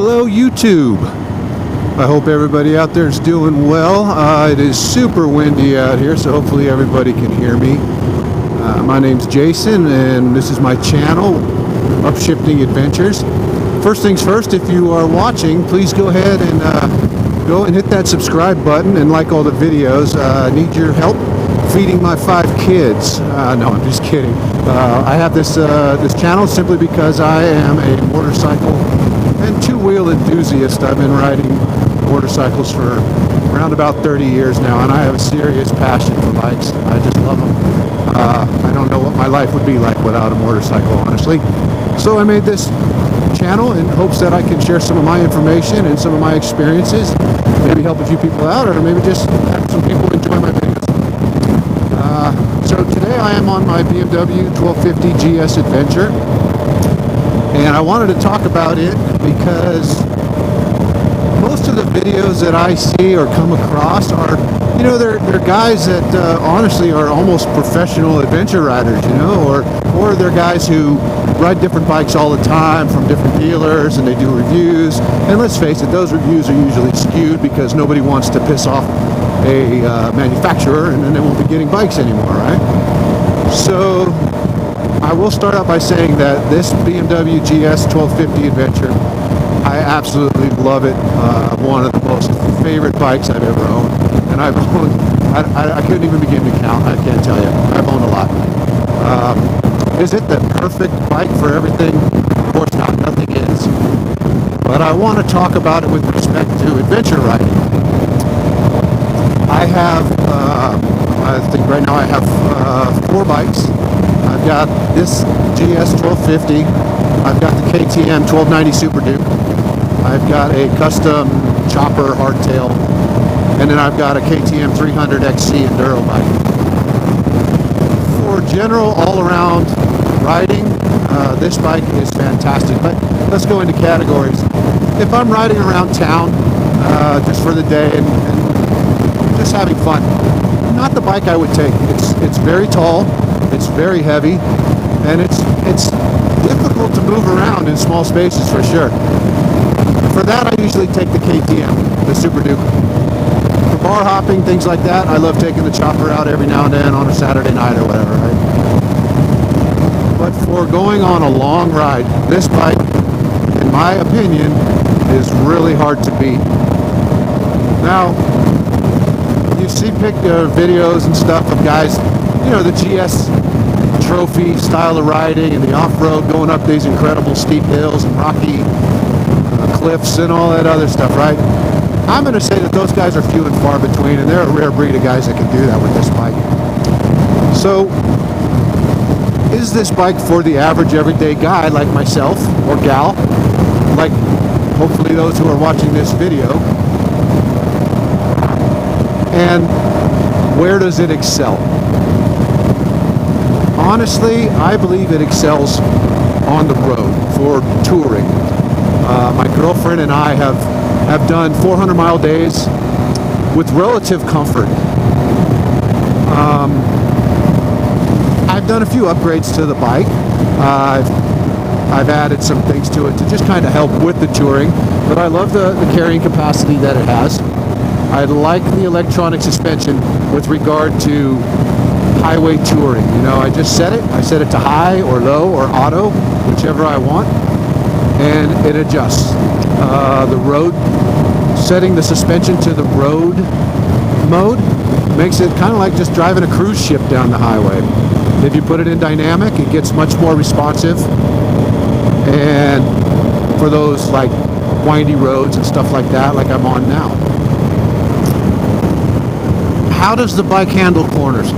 Hello YouTube. I hope everybody out there is doing well. It is super windy out here, so hopefully everybody can hear me. My name's Jason and this is my channel, Upshifting Adventures. First things first, if you are watching, please go ahead and go and hit that subscribe button and like all the videos. I need your help feeding my 5 kids. No, I'm just kidding. I have this channel simply because I am a motorcycle and two-wheel enthusiast. I've been riding motorcycles for around about 30 years now, and I have a serious passion for bikes. I just love them. I don't know what my life would be like without a motorcycle, honestly. So I made this channel in hopes that I can share some of my information and some of my experiences, maybe help a few people out, or maybe just have some people enjoy my videos. So today I am on my BMW 1250 GS adventure, and I wanted to talk about it because most of the videos that I see or come across are, you know, they're guys that honestly are almost professional adventure riders, you know, or they're guys who ride different bikes all the time from different dealers, and they do reviews. And let's face it, those reviews are usually skewed because nobody wants to piss off a manufacturer, and then they won't be getting bikes anymore, right? So I will start out by saying that this BMW GS 1250 adventure, I absolutely love it. One of the most favorite bikes I've ever owned, and I've owned, I couldn't even begin to count. I can't tell you. I've owned a lot. Is it the perfect bike for everything? Of course not. Nothing is. But I want to talk about it with respect to adventure riding. I have, I think right now I have 4 bikes. I've got this GS 1250. I've got the KTM 1290 Super Duke. I've got a custom chopper hardtail, and then I've got a KTM 300 XC enduro bike. For general all-around riding, this bike is fantastic. But let's go into categories. If I'm riding around town just for the day and just having fun, not the bike I would take. It's very tall, it's very heavy, and it's difficult to move around in small spaces for sure. For that, I usually take the KTM, the Super Duke. For bar hopping, things like that, I love taking the chopper out every now and then on a Saturday night or whatever, right? But for going on a long ride, this bike, in my opinion, is really hard to beat. Now, you see videos and stuff of guys, you know, the GS trophy style of riding and the off-road, going up these incredible steep hills and rocky cliffs and all that other stuff, right? I'm going to say that those guys are few and far between, and they're a rare breed of guys that can do that with this bike. So, is this bike for the average everyday guy like myself or gal, like hopefully those who are watching this video? And where does it excel? Honestly, I believe it excels on the road for touring. My girlfriend and I have done 400-mile days with relative comfort. I've done a few upgrades to the bike. I've added some things to it to just kind of help with the touring, but I love the carrying capacity that it has. I like the electronic suspension with regard to highway touring. You know, I just set it. I set it to high or low or auto, whichever I want, and it adjusts. The road, setting the suspension to the road mode makes it kind of like just driving a cruise ship down the highway. If you put it in dynamic, it gets much more responsive, and for those like windy roads and stuff like that, like I'm on now. How does the bike handle corners?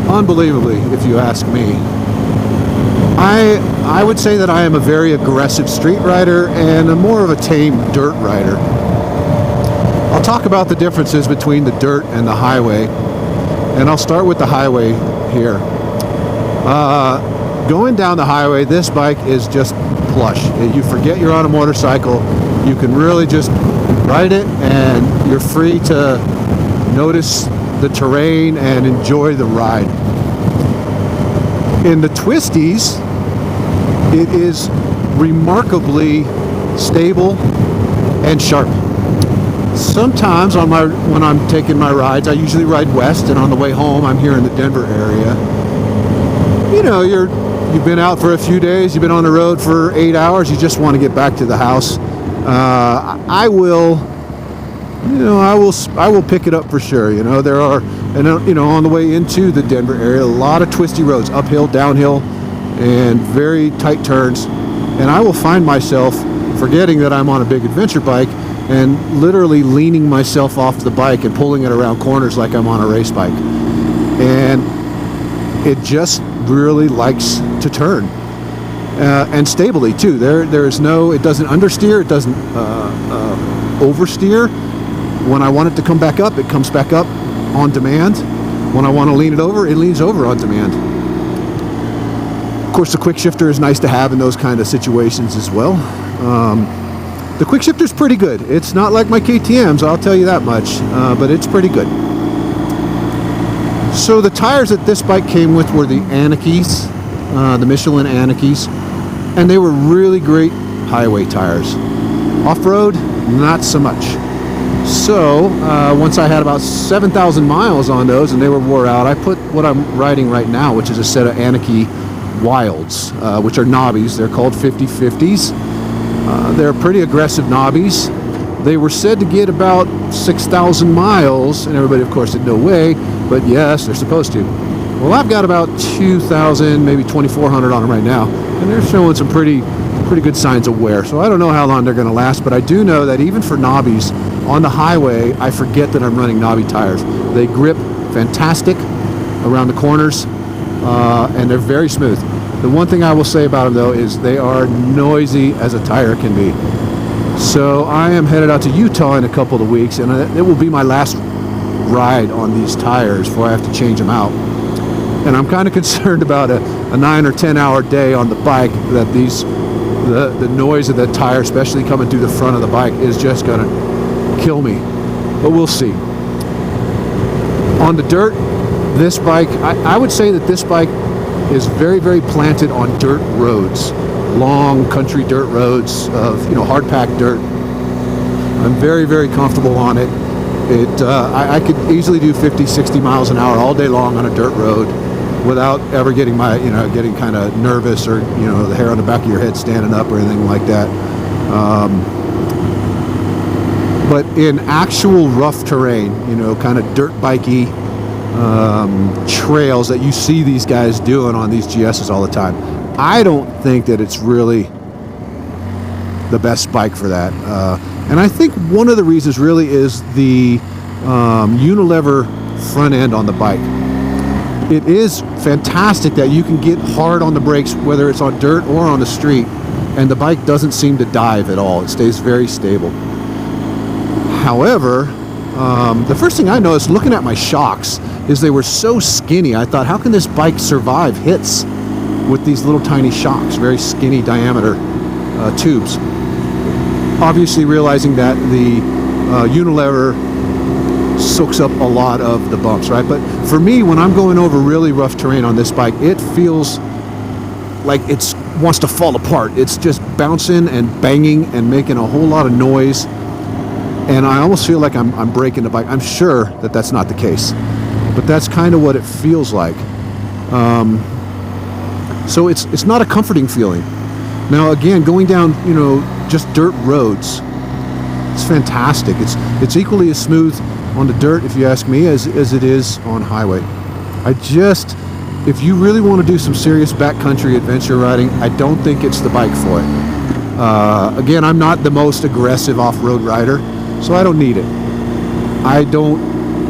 Unbelievably, if you ask me. I would say that I am a very aggressive street rider and more of a tame dirt rider. I'll talk about the differences between the dirt and the highway, and I'll start with the highway here. Going down the highway, this bike is just plush. You forget you're on a motorcycle. You can really just ride it, and you're free to notice the terrain and enjoy the ride. In the twisties, it is remarkably stable and sharp. Sometimes when I'm taking my rides, I usually ride west, and on the way home, I'm here in the Denver area. You know, you've been out for a few days, you've been on the road for 8 hours, you just want to get back to the house. I will pick it up for sure. You know, there are, and you know, on the way into the Denver area, a lot of twisty roads, uphill, downhill, and very tight turns. And I will find myself forgetting that I'm on a big adventure bike and literally leaning myself off the bike and pulling it around corners like I'm on a race bike. And it just really likes to turn. And stably too. There's no, it doesn't understeer, it doesn't oversteer. When I want it to come back up, it comes back up on demand. When I want to lean it over, it leans over on demand. Of course, the quick shifter is nice to have in those kind of situations as well. The quick shifter is pretty good. It's not like my KTM's, I'll tell you that much, but it's pretty good. So the tires that this bike came with were the Anakis, the Michelin Anakis, and they were really great highway tires. Off-road, not so much. So once I had about 7,000 miles on those and they were wore out, I put what I'm riding right now, which is a set of Anaki Wilds, which are knobbies. They're called 50/50s. They're pretty aggressive knobbies. They were said to get about 6,000 miles, and everybody, of course, said no way, but yes, they're supposed to. Well, I've got about 2,000, maybe 2,400 on them right now, and they're showing some pretty good signs of wear. So I don't know how long they're going to last, but I do know that even for knobbies on the highway, I forget that I'm running knobby tires. They grip fantastic around the corners, and they're very smooth. The one thing I will say about them, though, is they are noisy as a tire can be. So I am headed out to Utah in a couple of weeks, and it will be my last ride on these tires before I have to change them out. And I'm kind of concerned about a 9 or 10 hour day on the bike, that the noise of the tire, especially coming through the front of the bike, is just going to kill me. But we'll see. On the dirt, this bike, I would say that this bike is very, very planted on dirt roads, long country dirt roads of, you know, hard packed dirt. I'm very, very comfortable on it. I could easily do 50, 60 miles an hour all day long on a dirt road without ever getting getting kind of nervous, or, you know, the hair on the back of your head standing up or anything like that. But in actual rough terrain, you know, kind of dirt bikey trails that you see these guys doing on these GSs all the time, I don't think that it's really the best bike for that. And I think one of the reasons really is the unilever front end on the bike. It is fantastic that you can get hard on the brakes, whether it's on dirt or on the street, and the bike doesn't seem to dive at all. It stays very stable. However, the first thing I noticed looking at my shocks is they were so skinny. I thought, how can this bike survive hits with these little tiny shocks, very skinny diameter tubes? Obviously realizing that the unilever soaks up a lot of the bumps, right? But for me, when I'm going over really rough terrain on this bike, it feels like it wants to fall apart. It's just bouncing and banging and making a whole lot of noise, and I almost feel like I'm breaking the bike. I'm sure that that's not the case, but that's kind of what it feels like. So it's not a comforting feeling. Now again, going down, you know, just dirt roads, it's fantastic. It's equally as smooth on the dirt, if you ask me, as it is on highway. If you really want to do some serious backcountry adventure riding, I don't think it's the bike for it. Again, I'm not the most aggressive off-road rider, so I don't need it. I don't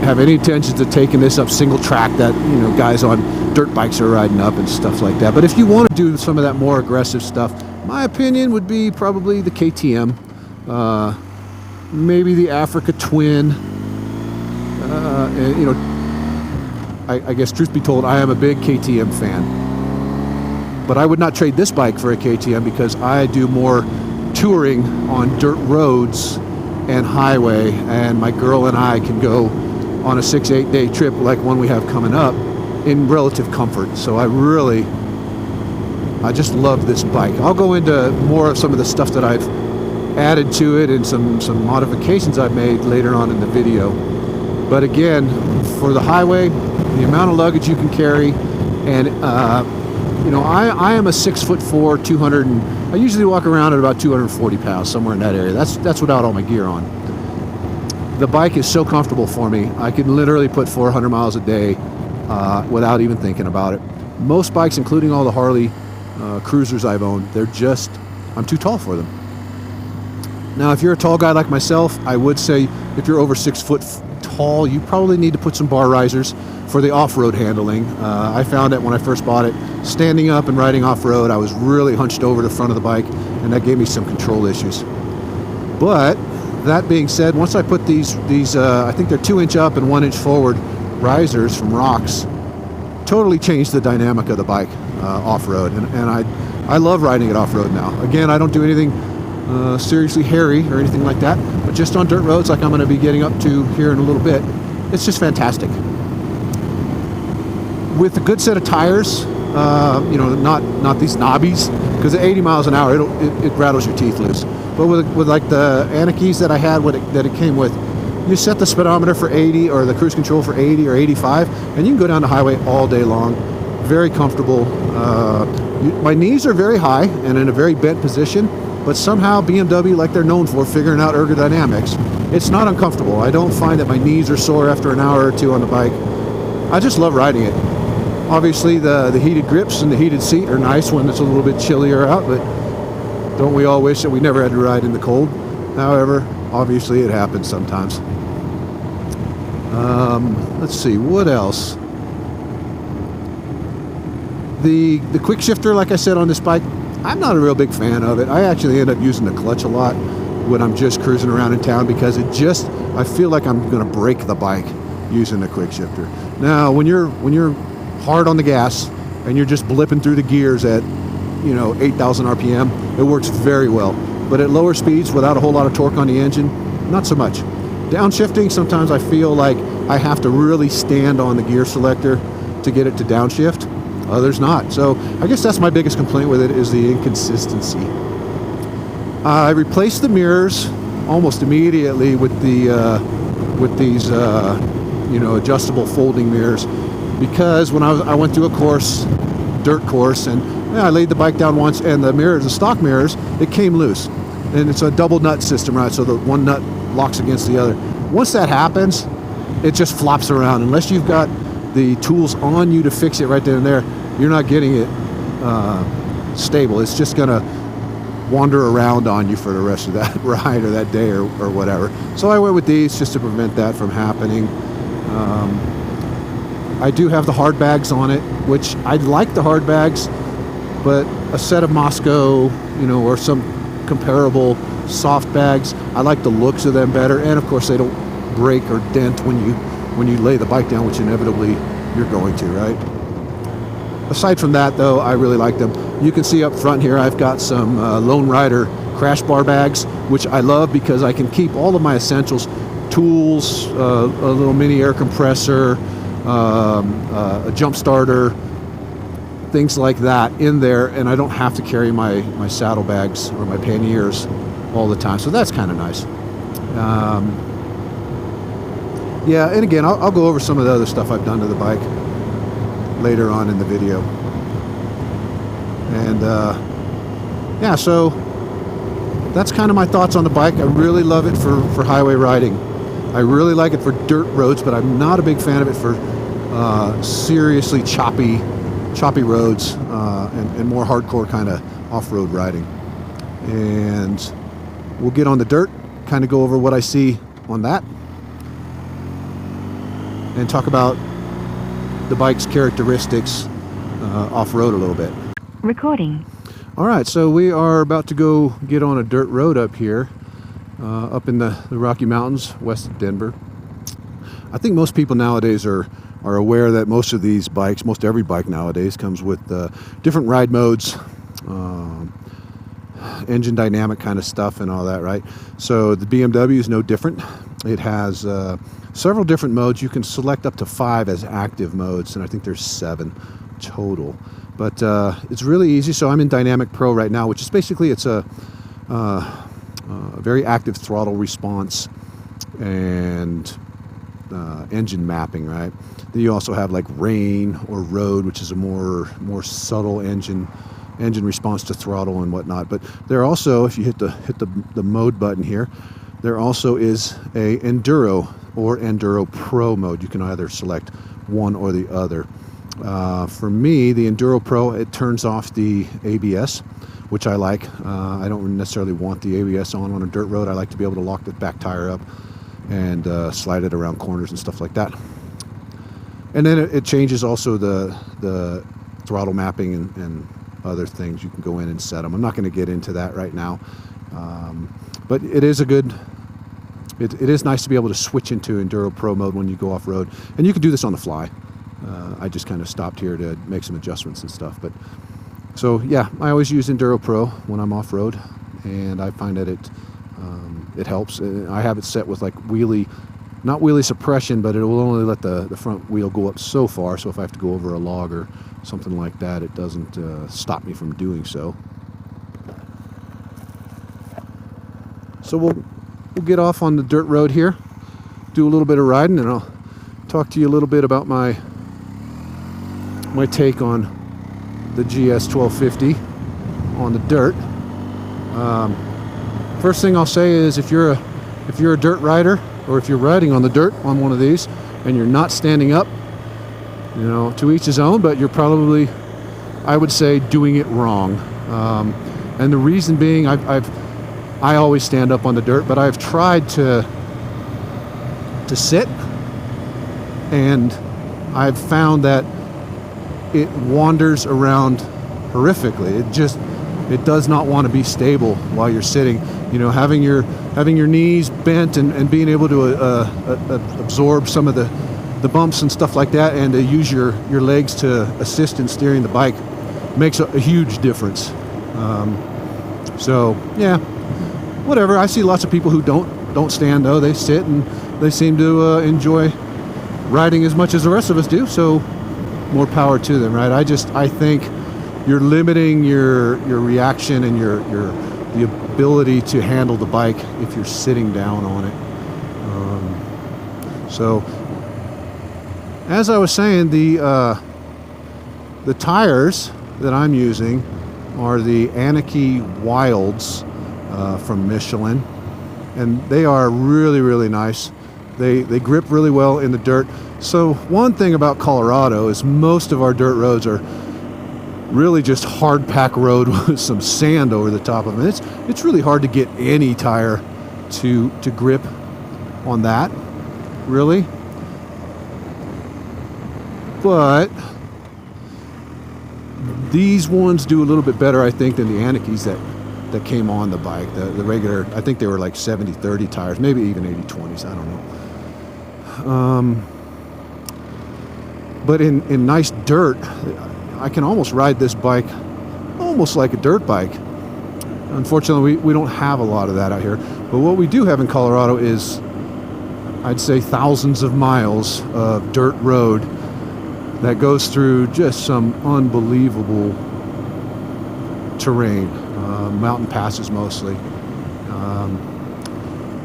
have any intentions of taking this up single track that, you know, guys on dirt bikes are riding up and stuff like that. But if you want to do some of that more aggressive stuff, my opinion would be probably the KTM, maybe the Africa Twin. And, you know, I guess truth be told, I am a big KTM fan. But I would not trade this bike for a KTM because I do more touring on dirt roads and highway, and my girl and I can go on a 6-8 day trip like one we have coming up in relative comfort. So I just love this bike. I'll go into more of some of the stuff that I've added to it and some modifications I've made later on in the video. But again, for the highway, the amount of luggage you can carry, and you know, I am a 6'4", 200, and I usually walk around at about 240 pounds, somewhere in that area. That's without all my gear on. The bike is so comfortable for me. I can literally put 400 miles a day without even thinking about it. Most bikes, including all the Harley cruisers I've owned, I'm too tall for them. Now, if you're a tall guy like myself, I would say if you're over 6 foot tall, you probably need to put some bar risers for the off-road handling. I found that when I first bought it, standing up and riding off-road, I was really hunched over the front of the bike, and that gave me some control issues. But that being said, once I put these I think they're 2-inch up and 1-inch forward risers from Rocks, totally changed the dynamic of the bike off-road, and I love riding it off-road now. Again, I don't do anything seriously hairy or anything like that, but just on dirt roads like I'm going to be getting up to here in a little bit, it's just fantastic. With a good set of tires, you know, not these knobbies, because at 80 miles an hour it rattles your teeth loose. But with like the Anakis that I had that it came with, you set the speedometer for 80 or the cruise control for 80 or 85, and you can go down the highway all day long. Very comfortable. My knees are very high and in a very bent position, but somehow BMW, like they're known for figuring out ergodynamics, it's not uncomfortable. I don't find that my knees are sore after an hour or two on the bike. I just love riding it. Obviously the heated grips and the heated seat are nice when it's a little bit chillier out, but don't we all wish that we never had to ride in the cold? However, obviously it happens sometimes. Let's see, what else? The quick shifter, like I said, on this bike, I'm not a real big fan of it. I actually end up using the clutch a lot when I'm just cruising around in town, because I feel like I'm going to break the bike using the quick shifter. Now, when you're hard on the gas and you're just blipping through the gears at, you know, 8,000 RPM, it works very well. But at lower speeds, without a whole lot of torque on the engine, not so much. Downshifting, sometimes I feel like I have to really stand on the gear selector to get it to downshift. Others not. So I guess that's my biggest complaint with it, is the inconsistency. I replaced the mirrors almost immediately with these you know, adjustable folding mirrors, because when I went through a course, dirt course, and I laid the bike down once, and the mirrors, the stock mirrors, it came loose, and it's a double nut system, right? So the one nut locks against the other. Once that happens, it just flops around. Unless you've got the tools on you to fix it right then and there, you're not getting it stable. It's just gonna wander around on you for the rest of that ride or that day or whatever. So I went with these just to prevent that from happening. I do have the hard bags on it, which I like the hard bags, but a set of Moscow, you know, or some comparable soft bags, I like the looks of them better, and of course they don't break or dent when you lay the bike down, which inevitably you're going to, right? Aside from that, though, I really like them. You can see up front here I've got some Lone Rider crash bar bags, which I love because I can keep all of my essentials, tools, a little mini air compressor, a jump starter, things like that in there, and I don't have to carry my saddlebags or my panniers all the time, so that's kind of nice. Yeah, and again, I'll go over some of the other stuff I've done to the bike later on in the video. And yeah, so that's kind of my thoughts on the bike. I really love it for highway riding. I really like it for dirt roads, but I'm not a big fan of it for seriously choppy roads and more hardcore kind of off-road riding. And we'll get on the dirt, kind of go over what I see on that, and talk about the bike's characteristics off-road a little bit. Recording. All right, so we are about to go get on a dirt road up here, up in the Rocky Mountains, west of Denver. I think most people nowadays are aware that most of these bikes, most every bike nowadays, comes with different ride modes, engine dynamic kind of stuff and all that, right? So the BMW is no different. It has several different modes. You can select up to 5 as active modes, and I think there's 7 total. But it's really easy. So I'm in Dynamic Pro right now, which is basically, it's a very active throttle response, and engine mapping, right? Then you also have like rain or road, which is a more subtle engine response to throttle and whatnot. But there also, if you hit the mode button here, there also is a Enduro or Enduro Pro mode. You can either select one or the other. For me, the Enduro Pro, it turns off the ABS, which I like. I don't necessarily want the ABS on a dirt road. I like to be able to lock the back tire up and slide it around corners and stuff like that. And then it changes also the throttle mapping and other things. You can go in and set them. I'm not going to get into that right now, but it is it is nice to be able to switch into Enduro Pro mode when you go off road, and you can do this on the fly. I just kind of stopped here to make some adjustments and stuff. But so yeah, I always use Enduro Pro when I'm off road, and I find that it helps. I have it set with like not wheelie suppression, but it will only let the front wheel go up so far. So if I have to go over a log or something like that, it doesn't stop me from doing so. So we'll get off on the dirt road here, do a little bit of riding, and I'll talk to you a little bit about my take on the GS 1250 on the dirt. First thing I'll say is if you're a dirt rider, or if you're riding on the dirt on one of these and you're not standing up, to each his own, but you're probably, I would say, doing it wrong. And the reason being, I always stand up on the dirt, but I've tried to sit, and I've found that it wanders around horrifically. It does not want to be stable while you're sitting. Having your knees bent and being able to absorb some of the bumps and stuff like that, and to use your legs to assist in steering the bike makes a huge difference. So yeah, whatever. I see lots of people who don't stand though. They sit, and they seem to enjoy riding as much as the rest of us do. So more power to them, right? I think you're limiting your reaction and the ability to handle the bike if you're sitting down on it. So as I was saying, the tires that I'm using are the Anarchy Wilds from Michelin, and they are really, really nice. They grip really well in the dirt. So one thing about Colorado is most of our dirt roads are really just hard pack road with some sand over the top of it. It's really hard to get any tire to grip on that, really. But these ones do a little bit better, I think, than the Anarchies that came on the bike. The regular, I think they were like 70-30 tires, maybe even 80-20s, I don't know. But in nice dirt, I can almost ride this bike almost like a dirt bike. Unfortunately, we don't have a lot of that out here. But what we do have in Colorado is, I'd say, thousands of miles of dirt road that goes through just some unbelievable terrain, mountain passes mostly.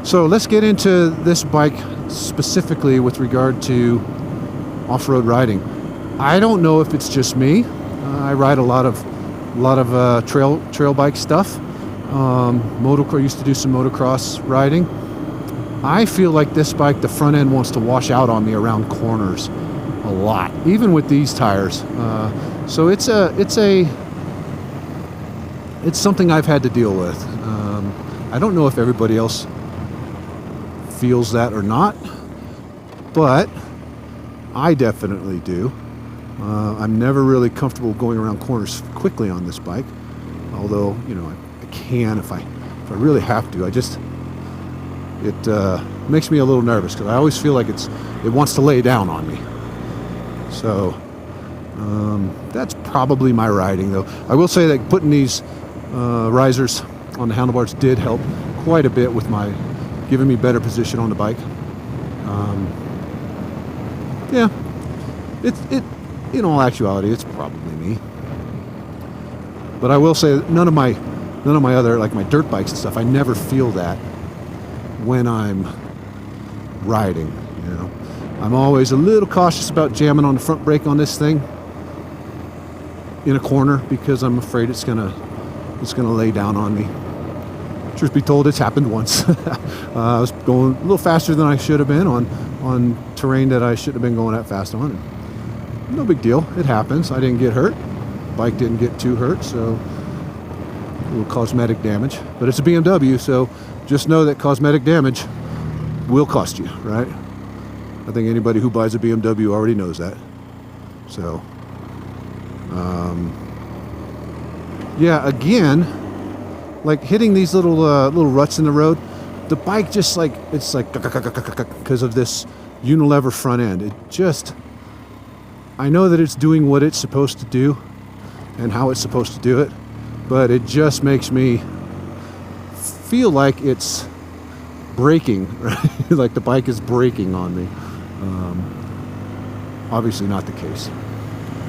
So let's get into this bike specifically with regard to off-road riding. I don't know if it's just me. I ride a lot of trail bike stuff. Motocross, used to do some motocross riding. I feel like this bike, the front end wants to wash out on me around corners a lot, even with these tires. So it's something I've had to deal with. I don't know if everybody else feels that or not, but I definitely do. I'm never really comfortable going around corners quickly on this bike, although I can if I really have to. It makes me a little nervous because I always feel like it wants to lay down on me. So that's probably my riding, though. I will say that putting these risers on the handlebars did help quite a bit with giving me better position on the bike. Yeah, it in all actuality, it's probably me. But I will say that none of my none of my other, like my dirt bikes and stuff, I never feel that when I'm riding, you know. I'm always a little cautious about jamming on the front brake on this thing in a corner because I'm afraid it's gonna lay down on me. Truth be told, it's happened once. I was going a little faster than I should have been on terrain that I shouldn't have been going that fast on. No big deal. It happens. I didn't get hurt. Bike didn't get too hurt, so a little cosmetic damage. But it's a BMW, so just know that cosmetic damage will cost you, right? I think anybody who buys a BMW already knows that. So, yeah, again, like hitting these little ruts in the road, the bike just like, it's like because of this unilever front end. It just, I know that it's doing what it's supposed to do and how it's supposed to do it, but it just makes me feel like it's braking, right? Like the bike is braking on me. Obviously not the case.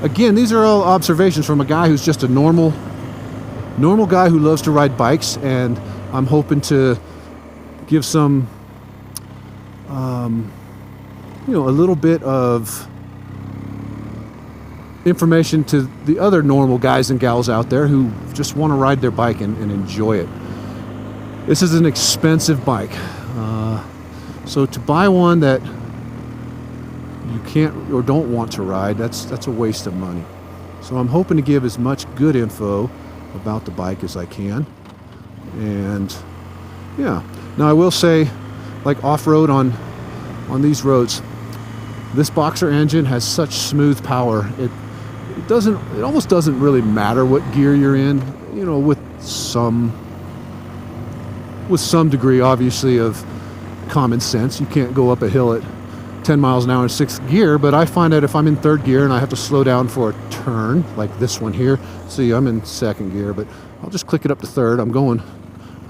Again, these are all observations from a guy who's just a normal guy who loves to ride bikes, and I'm hoping to give some, you know, a little bit of information to the other normal guys and gals out there who just want to ride their bike and enjoy it. This is an expensive bike, so to buy one that you can't or don't want to ride, that's a waste of money. So I'm hoping to give as much good info about the bike as I can. And yeah, now I will say, like off-road on these roads, this Boxer engine has such smooth power. It almost doesn't really matter what gear you're in, you know, with some degree obviously of common sense. You can't go up a hill at 10 miles an hour in 6th gear, but I find that if I'm in 3rd gear and I have to slow down for a turn, like this one here, see, I'm in 2nd gear, but I'll just click it up to 3rd. I'm going,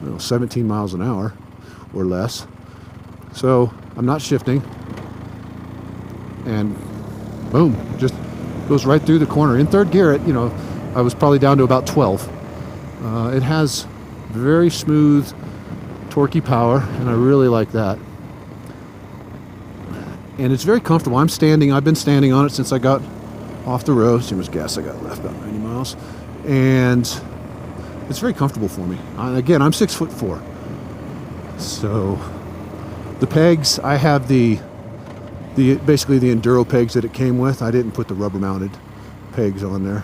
you know, 17 miles an hour or less. So I'm not shifting. And boom, just goes right through the corner. In 3rd gear, you know, I was probably down to about 12. It has very smooth, torquey power, and I really like that. And it's very comfortable. I've been standing on it since I got off the road. See how much gas I got left, about 90 miles. And it's very comfortable for me. Again, I'm 6'4". So the pegs, I have basically the enduro pegs that it came with. I didn't put the rubber mounted pegs on there.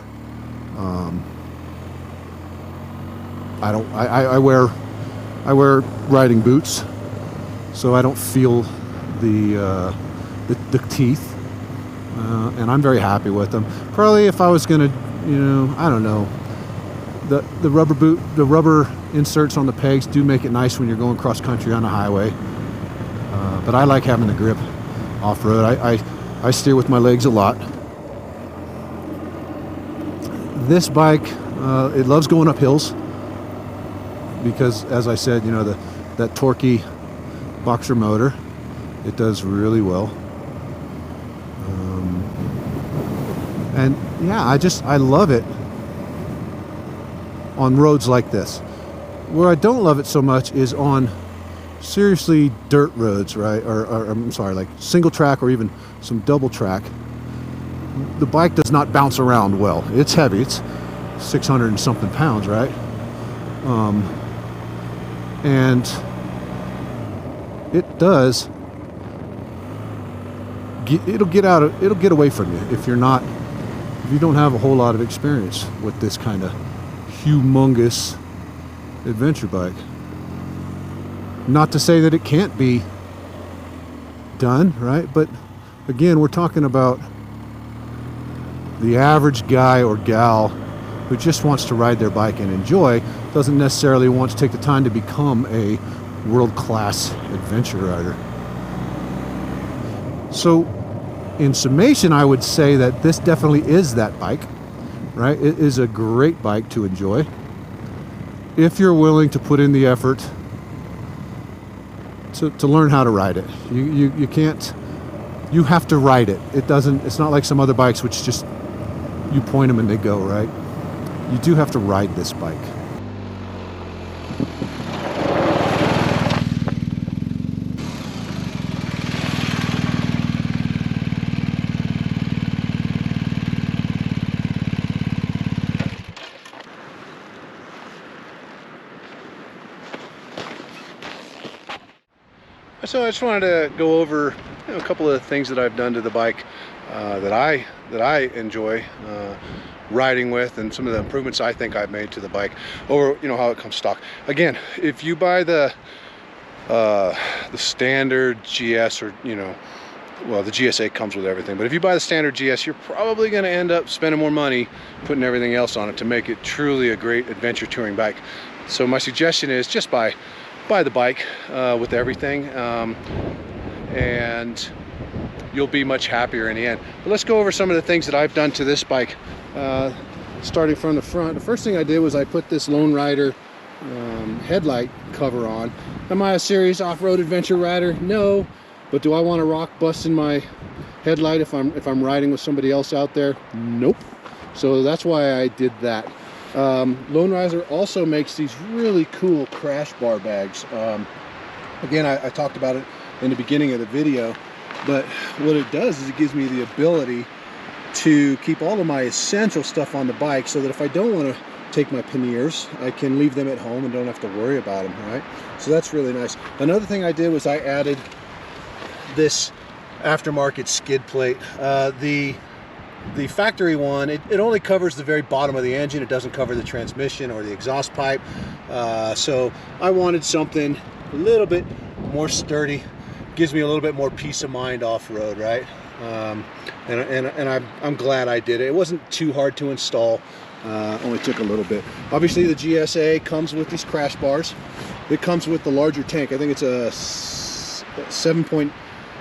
I wear riding boots, so I don't feel the teeth, and I'm very happy with them. Probably if I was gonna, you know, I don't know, the rubber inserts on the pegs do make it nice when you're going cross country on a highway, but I like having the grip off-road. I steer with my legs a lot. This bike, it loves going up hills because, as I said, you know, that torquey Boxer motor, it does really well. And yeah, I love it on roads like this. Where I don't love it so much is on seriously dirt roads, right? Or I'm sorry, like single track or even some double track. The bike does not bounce around well. It's heavy. It's 600 and something pounds, right? And it does. It'll get away from you if you don't have a whole lot of experience with this kind of humongous adventure bike. Not to say that it can't be done, right? But again, we're talking about the average guy or gal who just wants to ride their bike and enjoy, doesn't necessarily want to take the time to become a world-class adventure rider. So in summation, I would say that this definitely is that bike, right? It is a great bike to enjoy if you're willing to put in the effort to learn how to ride it. You can't, you have to ride it. It's not like some other bikes which just, you point them and they go, right? You do have to ride this bike. So I just wanted to go over a couple of things that I've done to the bike that I enjoy riding with, and some of the improvements I think I've made to the bike, or how it comes stock. Again, if you buy the standard GS, or well, the GS8 comes with everything, but if you buy the standard GS, you're probably going to end up spending more money putting everything else on it to make it truly a great adventure touring bike. So my suggestion is just buy the bike with everything, and you'll be much happier in the end. But let's go over some of the things that I've done to this bike. Starting from the front, the first thing I did was I put this Lone Rider headlight cover on. Am I a serious off-road adventure rider? No. But do I want to rock busting my headlight if I'm riding with somebody else out there? Nope. So that's why I did that. Lone Rider also makes these really cool crash bar bags. Again, I talked about it in the beginning of the video, but what it does is it gives me the ability to keep all of my essential stuff on the bike, so that if I don't want to take my panniers, I can leave them at home and don't have to worry about them, right? So that's really nice. Another thing I did was I added this aftermarket skid plate. The factory one, it only covers the very bottom of the engine. It doesn't cover the transmission or the exhaust pipe. So I wanted something a little bit more sturdy, gives me a little bit more peace of mind off-road, right? And I'm glad I did it. It wasn't too hard to install. Only took a little bit. Obviously the GSA comes with these crash bars. It comes with the larger tank. I think it's a 7 point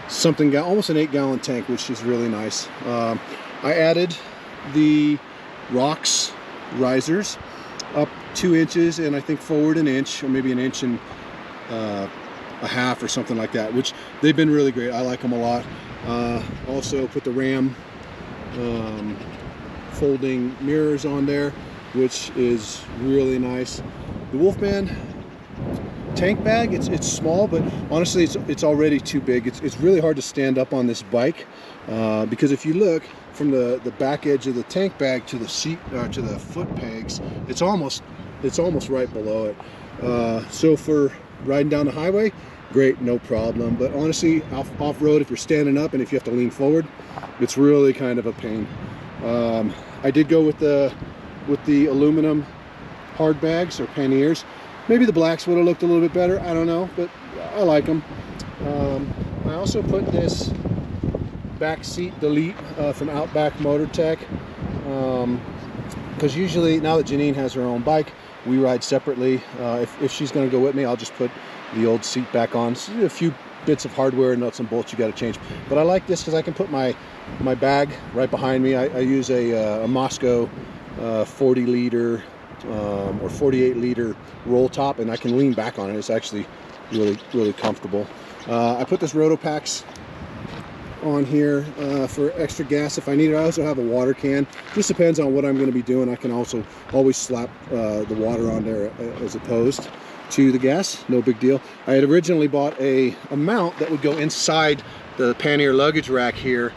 something gallon, almost an 8-gallon tank, which is really nice. I added the rocks risers up 2 inches, and I think forward an inch, or maybe an inch and a half or something like that, which they've been really great. I like them a lot. Also put the Ram folding mirrors on there, which is really nice. The Wolfman tank bag, it's small, but honestly it's already too big. It's really hard to stand up on this bike, because if you look from the back edge of the tank bag to the seat, to the foot pegs, it's almost right below it. So for riding down the highway, great, no problem. But honestly, off-road, if you're standing up and if you have to lean forward, it's really kind of a pain. I did go with the aluminum hard bags or panniers. Maybe the blacks would have looked a little bit better, I don't know, but I like them. I also put this back seat delete from Outback Motor Tech, because usually, now that Janine has her own bike, we ride separately. If she's going to go with me, I'll just put the old seat back on. So a few bits of hardware, nuts and bolts you got to change. But I like this because I can put my bag right behind me. I use a Moscow 40 liter or 48 liter roll top, and I can lean back on it. It's actually really comfortable. I put this Rotopax on here for extra gas if I need it. I also have a water can. Just depends on what I'm going to be doing. I can also always slap the water on there as opposed to the gas. No big deal. I had originally bought a mount that would go inside the pannier luggage rack here,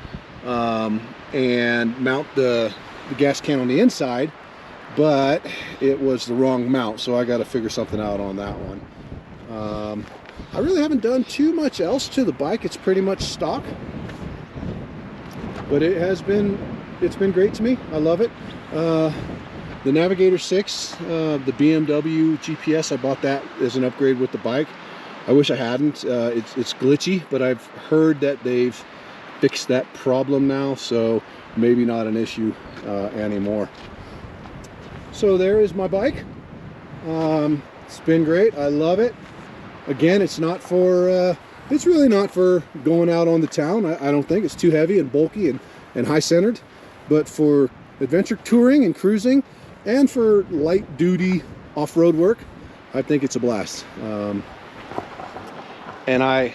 and mount the gas can on the inside, but it was the wrong mount, so I got to figure something out on that one. I really haven't done too much else to the bike. It's pretty much stock, but it's been great to me. I love it. The Navigator 6, the BMW GPS, I bought that as an upgrade with the bike. I wish I hadn't. It's glitchy, but I've heard that they've fixed that problem now, so maybe not an issue anymore. So there is my bike. It's been great. I love it. Again, it's really not for going out on the town. I don't think it's too heavy and bulky and high-centered, but for adventure touring and cruising, and for light duty off-road work, I think it's a blast. And I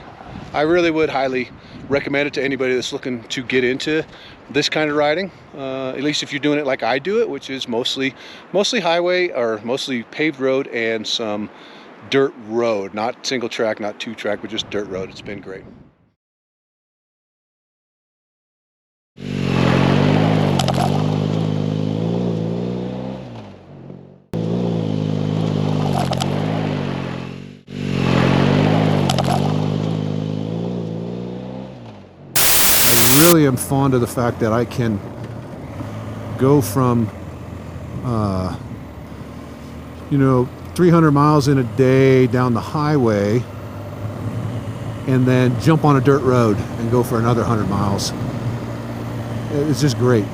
really would highly recommend it to anybody that's looking to get into this kind of riding, at least if you're doing it like I do it, which is mostly highway, or mostly paved road and some dirt road, not single track, not 2-track, but just dirt road. It's been great. really am fond of the fact that I can go from, 300 miles in a day down the highway and then jump on a dirt road and go for another 100 miles. It's just great.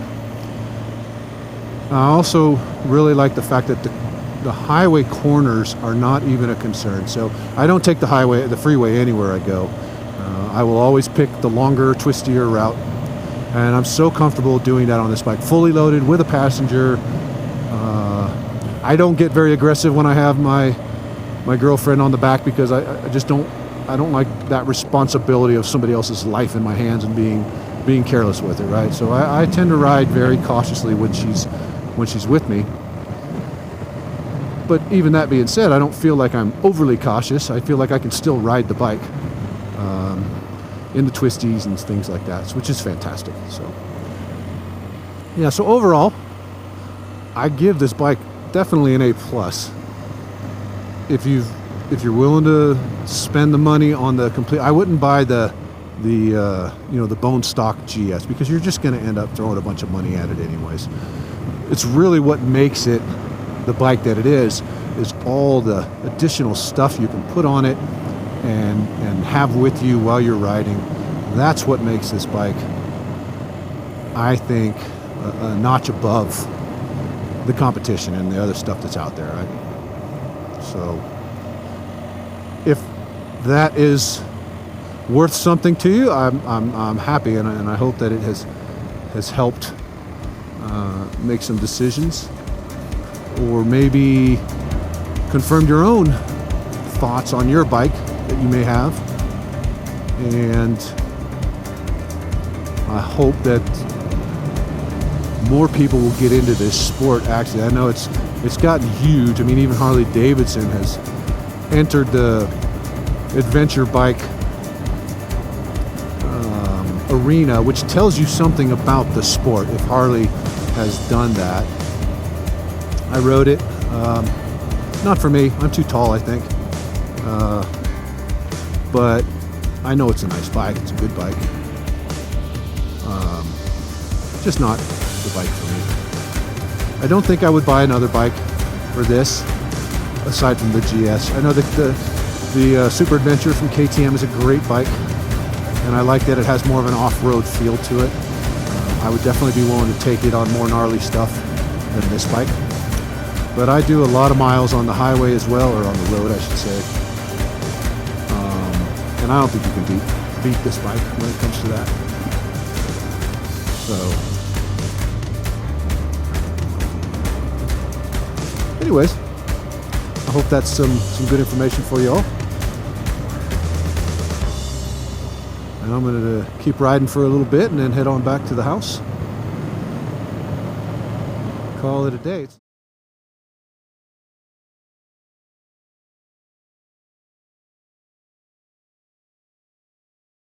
I also really like the fact that the highway corners are not even a concern. So I don't take the freeway anywhere I go. I will always pick the longer, twistier route, and I'm so comfortable doing that on this bike, fully loaded with a passenger. I don't get very aggressive when I have my girlfriend on the back, because I just don't like that responsibility of somebody else's life in my hands and being careless with it, right? So I tend to ride very cautiously when she's with me. But even that being said, I don't feel like I'm overly cautious. I feel like I can still ride the bike in the twisties and things like that, which is fantastic. So yeah, so overall, I give this bike definitely an A+. If you're willing to spend the money on the complete, I wouldn't buy the bone stock GS, because you're just going to end up throwing a bunch of money at it anyways. It's really what makes it the bike that it is all the additional stuff you can put on it and have with you while you're riding. That's what makes this bike, I think, a notch above the competition and the other stuff that's out there, right? So if that is worth something to you, I'm happy, and I hope that it has helped make some decisions, or maybe confirmed your own thoughts on your bike that you may have. And I hope that more people will get into this sport. Actually, I know it's gotten huge. I mean, even Harley Davidson has entered the adventure bike arena, which tells you something about the sport if Harley has done that. I rode it. Not for me. I'm too tall, I think. But I know it's a nice bike. It's a good bike. Just not the bike for me. I don't think I would buy another bike for this, aside from the GS. I know that the Super Adventure from KTM is a great bike, and I like that it has more of an off-road feel to it. I would definitely be willing to take it on more gnarly stuff than this bike. But I do a lot of miles on the highway as well, or on the road, I should say. And I don't think you can beat this bike when it comes to that. So, anyways, I hope that's some good information for you all. And I'm going to keep riding for a little bit and then head on back to the house. Call it a day.